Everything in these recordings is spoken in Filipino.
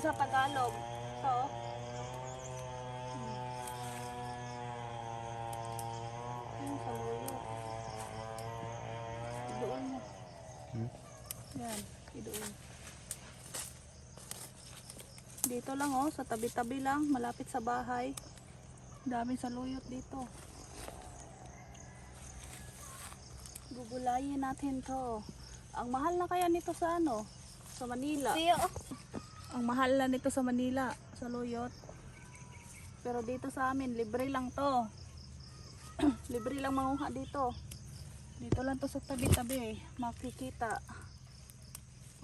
sa Tagalog. So, yung saluyot. Idoon mo. Yan, idoon. Dito lang oh, sa tabi-tabi lang, malapit sa bahay. Daming saluyot dito. Gugulayin natin to. Ang mahal na kaya nito sa ano? Sa Manila. Ang mahal na nito sa Manila, saluyot. Pero dito sa amin, libre lang to. Libre lang manguha dito. Dito lang to sa tabi-tabi, makikita.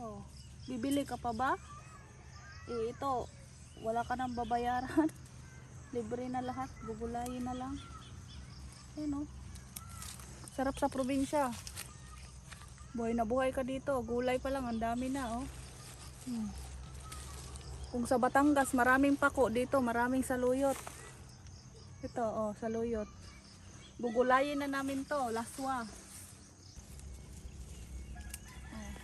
Oh, bibili ka pa ba? Eh, ito, wala ka nang babayaran. Libre na lahat, gugulayin na lang. Ayan oh. Sarap sa probinsya. Buhay na buhay ka dito. Gulay pa lang, ang dami na oh. Kung sa Batangas, maraming pako dito, maraming saluyot. Ito oh, saluyot. Gugulayin na namin to, laswa. Oh.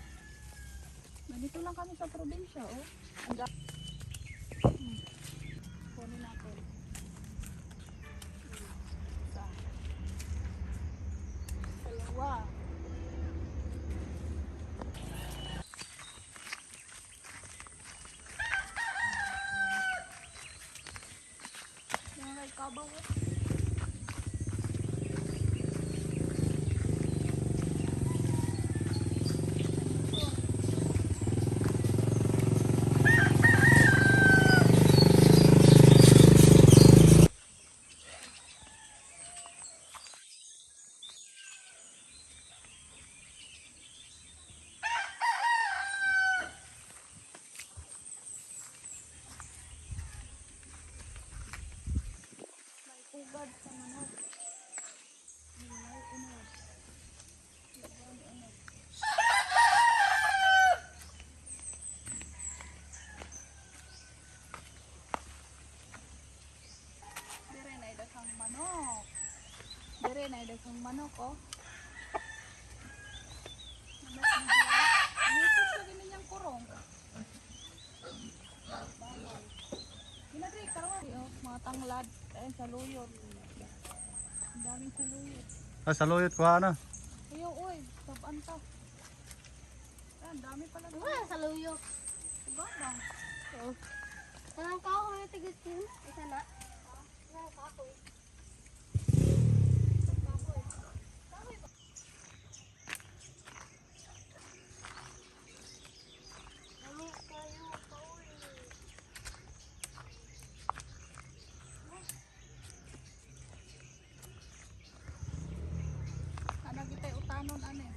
Ganito lang kami sa probinsya oh. Ang kunin natin. Isa. Dalawa. Yung may kabaw eh. Ugad sa manok. May unod. Dire na idasang manok. Dire na idasang manok oh. Dito sa ganyang kurong. Ginadri karon oh, mga tanglad. Ayun, saluyot. Ang daming saluyot. Ah, saluyot ko na. Ayaw, oy. Sabaan ta. Ang dami pala. Wala saluyot. Gabang. Oo. Tanang kao na tigit yun. Isa na. Tanang kahoy. Utanon ane.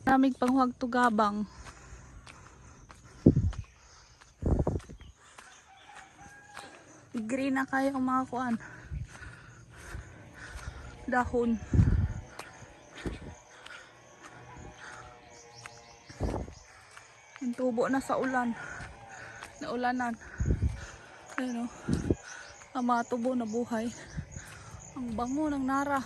Namig panghuwag tugabang. Green na kayo ang mga kuan. Dahon. Yung tubo na sa ulan. Naulanan. Ayun o. Ang mga tubo na buhay. Ang bango ng nara.